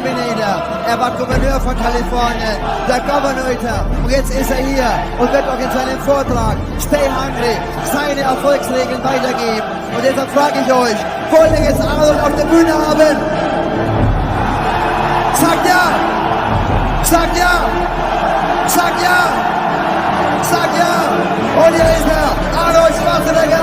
Terminator. Er war Gouverneur von Kalifornien, der Governator. Und jetzt ist er hier und wird auch in seinem Vortrag Stay Hungry seine Erfolgsregeln weitergeben. Und deshalb frage ich euch, wollt ihr jetzt Arnold auf der Bühne haben? Sagt ja! Sagt ja! Sagt ja! Sagt ja! Und hier ist er, Arnold Schwarzenegger!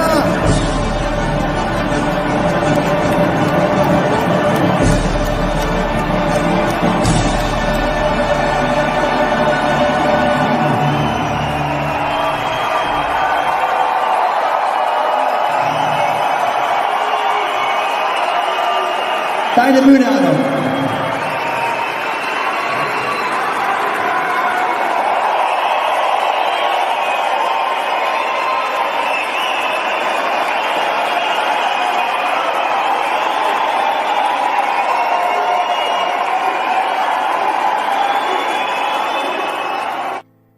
Deine Bühne, Arnold.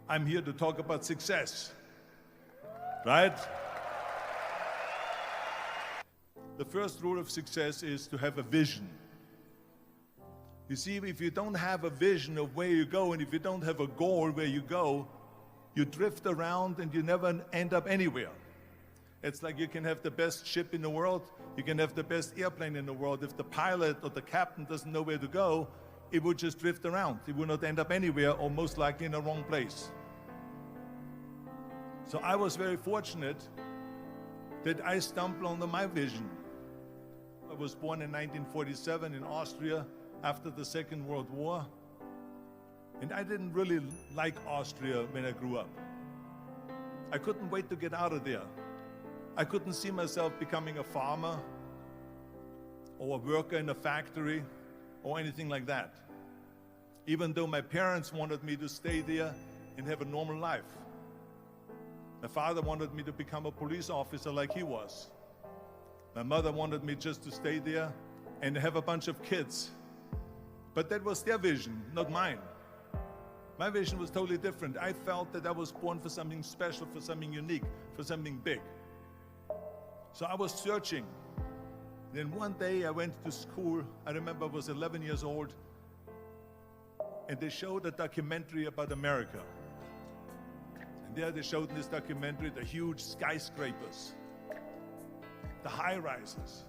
I'm here to talk about success, right? The first rule of success is to have a vision. You see, if you don't have a vision of where you go, and if you don't have a goal where you go, you drift around and you never end up anywhere. It's like you can have the best ship in the world, you can have the best airplane in the world. If the pilot or the captain doesn't know where to go, it would just drift around. It would not end up anywhere, or most likely in the wrong place. So I was very fortunate that I stumbled onto my vision. I was born in 1947 in Austria after the Second World War. And I didn't really like Austria when I grew up. I couldn't wait to get out of there. I couldn't see myself becoming a farmer or a worker in a factory or anything like that. Even though my parents wanted me to stay there and have a normal life. My father wanted me to become a police officer like he was. My mother wanted me just to stay there and have a bunch of kids. But that was their vision, not mine. My vision was totally different. I felt that I was born for something special, for something unique, for something big. So I was searching. Then one day I went to school. I remember I was 11 years old, and they showed a documentary about America. And there they showed in this documentary the huge skyscrapers, the high-rises,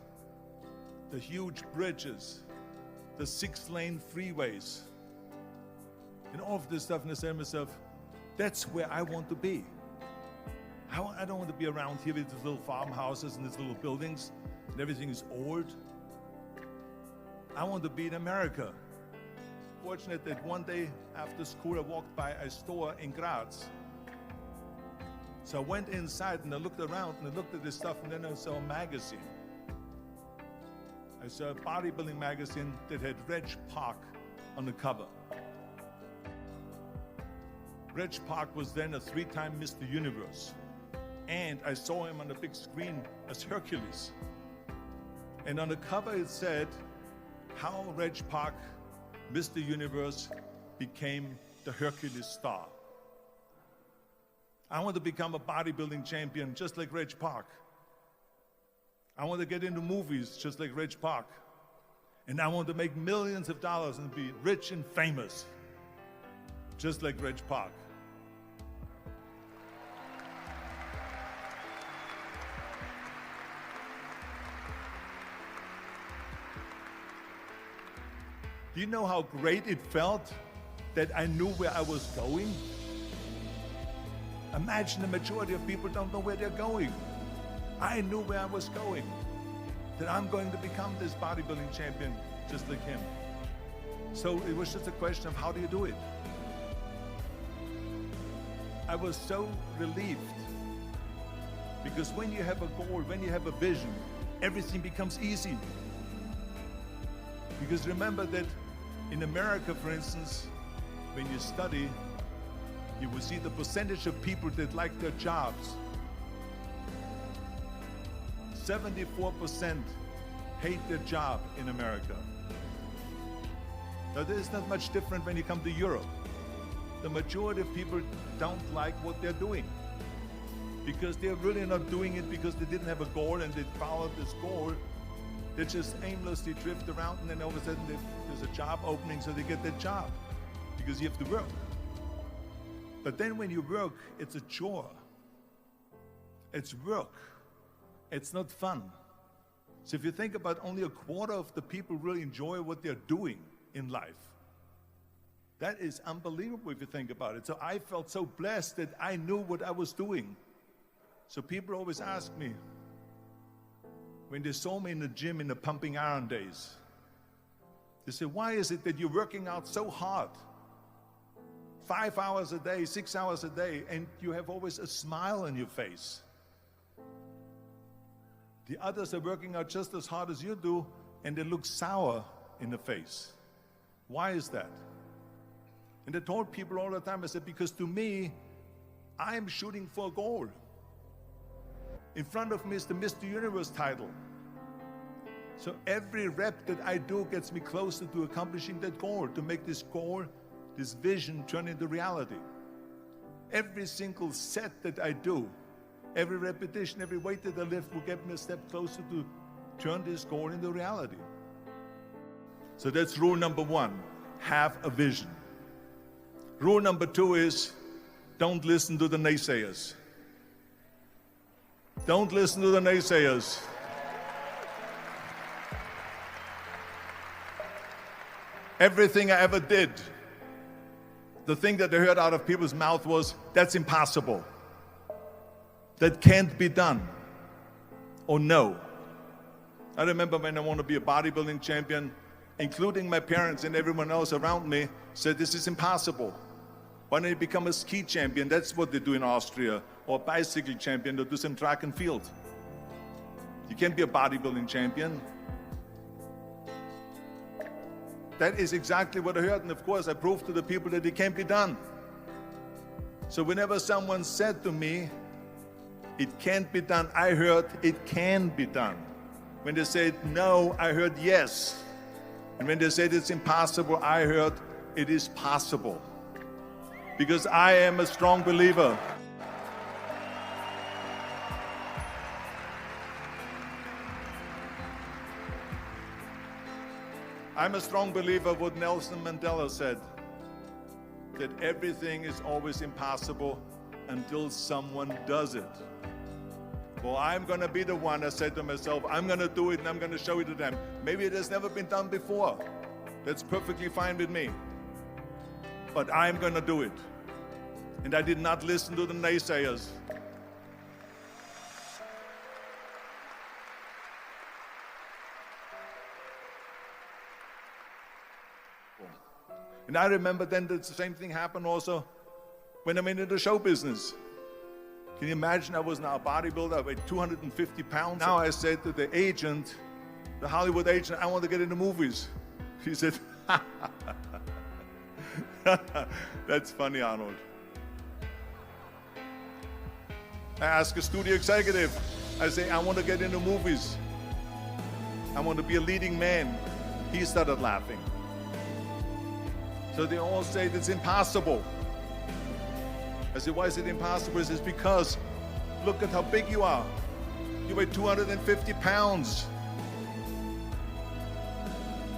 the huge bridges, the 6-lane freeways, and all of this stuff. And I said to myself, that's where I want to be. I don't want to be around here with these little farmhouses and these little buildings, and everything is old. I want to be in America. Fortunate that one day after school I walked by a store in Graz. So I went inside and I looked around and I looked at this stuff, and then I saw a magazine. I saw a bodybuilding magazine that had Reg Park on the cover. Reg Park was then a 3-time Mr. Universe. And I saw him on the big screen as Hercules. And on the cover it said how Reg Park, Mr. Universe, became the Hercules star. I want to become a bodybuilding champion just like Reg Park. I want to get into movies just like Reg Park. And I want to make millions of dollars and be rich and famous just like Reg Park. Do you know how great it felt that I knew where I was going? Imagine the majority of people don't know where they're going. I knew where I was going, that I'm going to become this bodybuilding champion just like him. So it was just a question of how do you do it? I was so relieved, because when you have a goal, when you have a vision, everything becomes easy. Because remember that in America, for instance, when you study, you will see the percentage of people that like their jobs. 74% hate their job in America. Now, this is not much different when you come to Europe. The majority of people don't like what they're doing, because they're really not doing it because they didn't have a goal and they followed this goal. They just aimlessly drift around, and then all of a sudden they there's a job opening, so they get that job because you have to work. But then when you work, it's a chore. It's work. It's not fun. So if you think about only a quarter of the people really enjoy what they're doing in life, that is unbelievable if you think about it. So I felt so blessed that I knew what I was doing. So people always ask me, when they saw me in the gym in the pumping iron days, they say, why is it that you're working out so hard? 5 hours a day, 6 hours a day, and you have always a smile on your face. The others are working out just as hard as you do, and they look sour in the face. Why is that? And I told people all the time, I said, because to me, I'm shooting for a goal. In front of me is the Mr. Universe title. So every rep that I do gets me closer to accomplishing that goal, to make this goal, this vision turn into reality. Every single set that I do, every repetition, every weight that I lift will get me a step closer to turn this goal into reality. So that's rule number one, have a vision. Rule number two is, don't listen to the naysayers. Don't listen to the naysayers. Everything I ever did, the thing that I heard out of people's mouth was, that's impossible. That can't be done. Or no. I remember when I wanted to be a bodybuilding champion, including my parents and everyone else around me, said this is impossible. Why don't you become a ski champion? That's what they do in Austria. Or a bicycle champion, or do some track and field. You can't be a bodybuilding champion. That is exactly what I heard, and of course I proved to the people that it can't be done. So whenever someone said to me, it can't be done, I heard it can be done. When they said no, I heard yes. And when they said it's impossible, I heard it is possible. Because I am a strong believer. I'm a strong believer of what Nelson Mandela said, that everything is always impossible until someone does it. Well, I'm going to be the one, I said to myself, I'm going to do it and I'm going to show it to them. Maybe it has never been done before. That's perfectly fine with me. But I'm going to do it. And I did not listen to the naysayers. And I remember then the same thing happened also when I went into the show business. Can you imagine? I was now a bodybuilder, I weighed 250 pounds. Now I said to the agent, the Hollywood agent, I want to get into movies. He said, that's funny, Arnold. I asked a studio executive, I say, I want to get into movies. I want to be a leading man. He started laughing. So they all say it's impossible. I said, why is it impossible? He says, because look at how big you are. You weigh 250 pounds.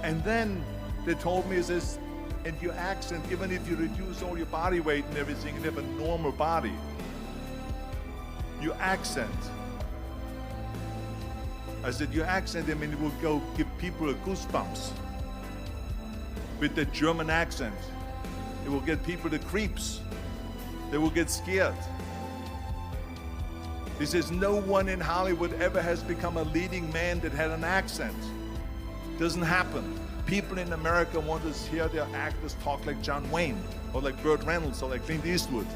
And then they told me, this, and your accent, even if you reduce all your body weight and everything and have a normal body, your accent. I said, your accent, I mean, it will go give people a goosebumps. With the German accent, it will get people the creeps. They will get scared. He says, no one in Hollywood ever has become a leading man that had an accent. Doesn't happen. People in America want to hear their actors talk like John Wayne, or like Burt Reynolds, or like Clint Eastwood.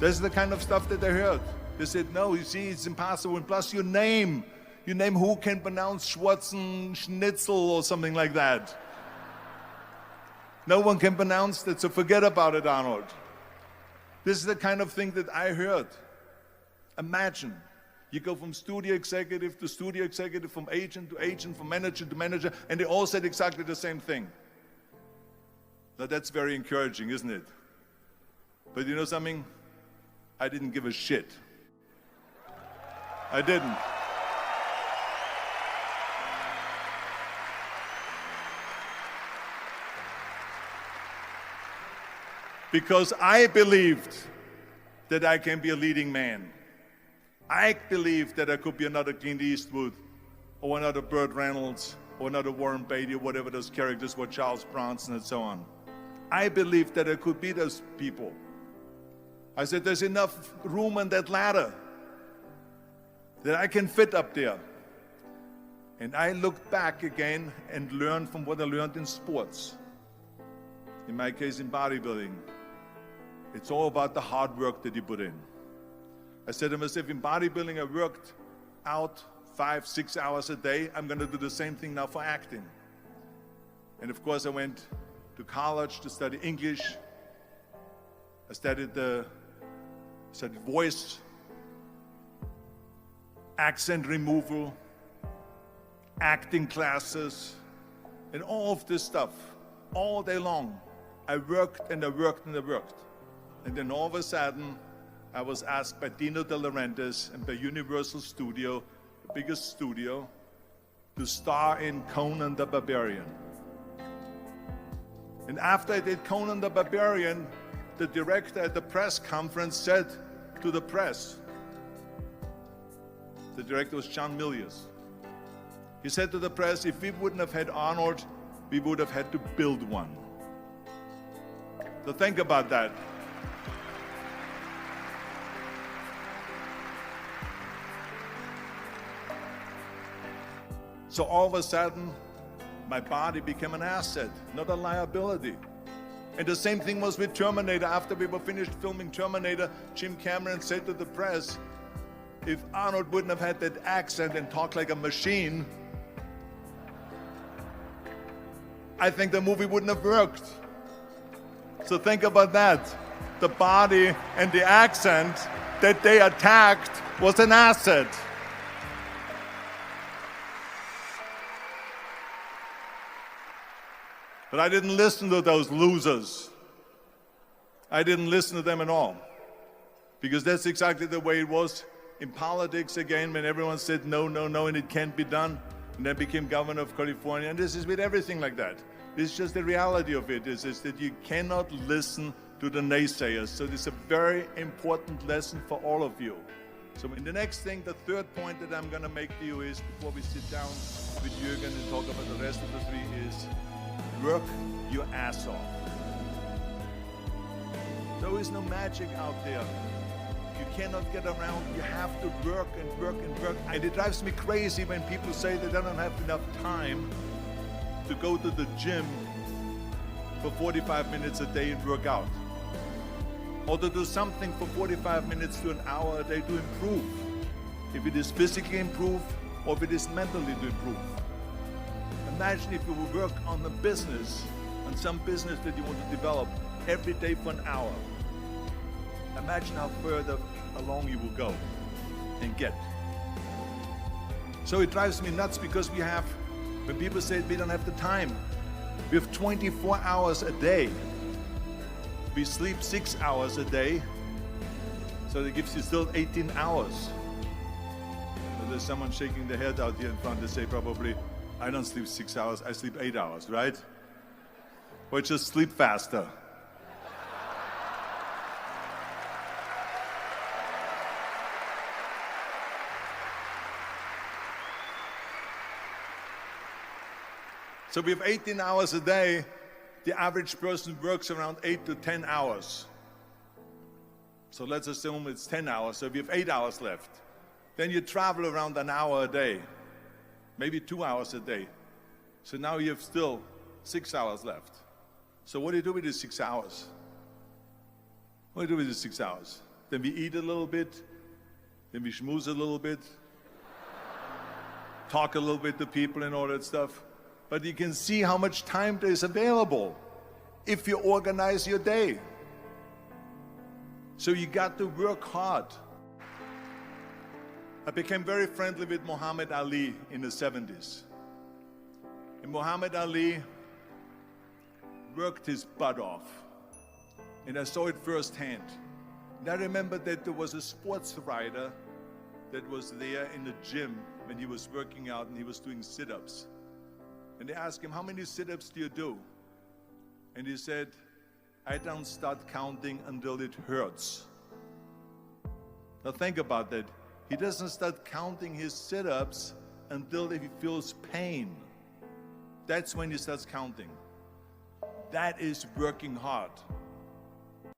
That's the kind of stuff that they heard. They said, no, you see, it's impossible. And plus your name who can pronounce Schwarzenegger or something like that. No one can pronounce that, so forget about it, Arnold. This is the kind of thing that I heard. Imagine, you go from studio executive to studio executive, from agent to agent, from manager to manager, and they all said exactly the same thing. Now that's very encouraging, isn't it? But you know something? I didn't give a shit. I didn't. because I believed that I can be a leading man. I believed that I could be another Clint Eastwood or another Burt Reynolds or another Warren Beatty or whatever those characters were, Charles Bronson and so on. I believed that I could be those people. I said, there's enough room on that ladder that I can fit up there. And I looked back again and learned from what I learned in sports. In my case, in bodybuilding. It's all about the hard work that you put in. I said to myself, in bodybuilding, I worked out 5-6 hours a day. I'm going to do the same thing now for acting. And of course, I went to college to study English. I studied voice, accent removal, acting classes, and all of this stuff, all day long. I worked and I worked and I worked. And then all of a sudden, I was asked by Dino De Laurentiis and by Universal Studio, the biggest studio, to star in Conan the Barbarian. And after I did Conan the Barbarian, the director at the press conference said to the press, the director was John Milius, he said to the press, if we wouldn't have had Arnold, we would have had to build one. So think about that. So all of a sudden, my body became an asset, not a liability. And the same thing was with Terminator. After we were finished filming Terminator, Jim Cameron said to the press, if Arnold wouldn't have had that accent and talked like a machine, I think the movie wouldn't have worked. So think about that. The body and the accent that they attacked was an asset. But I didn't listen to those losers. I didn't listen to them at all. Because that's exactly the way it was in politics again, when everyone said no, no, no, and it can't be done. And I became governor of California. And this is with everything like that. It's just the reality of it is that you cannot listen to the naysayers. So this is a very important lesson for all of you. So in the next thing, the third point that I'm going to make to you is, before we sit down with Jürgen and talk about the rest of the three, is work your ass off. There is no magic out there. You cannot get around. You have to work and work and work. And it drives me crazy when people say that they don't have enough time to go to the gym for 45 minutes a day and work out. Or to do something for 45 minutes to an hour a day to improve. If it is physically improve or if it is mentally to improve. Imagine if you would work on a business, on some business that you want to develop every day for an hour. Imagine how further along you will go and get. So it drives me nuts because when people say we don't have the time, we have 24 hours a day. We sleep 6 hours a day, so that gives you still 18 hours. So there's someone shaking their head out here in front to say probably, I don't sleep 6 hours, I sleep 8 hours, right? Or just sleep faster. So we have 18 hours a day. The average person works around 8 to 10 hours. So let's assume it's 10 hours, so we have 8 hours left. Then you travel around an hour a day, maybe 2 hours a day. So now you have still 6 hours left. So what do you do with these 6 hours? What do you do with these 6 hours? Then we eat a little bit, then we schmooze a little bit, talk a little bit to people and all that stuff. But you can see how much time there is available if you organize your day. So you got to work hard. I became very friendly with Muhammad Ali in the 70s. And Muhammad Ali worked his butt off. And I saw it firsthand. And I remember that there was a sports writer that was there in the gym when he was working out and he was doing sit-ups. And they asked him, how many sit-ups do you do? And he said, I don't start counting until it hurts. Now think about that. He doesn't start counting his sit-ups until he feels pain. That's when he starts counting. That is working hard.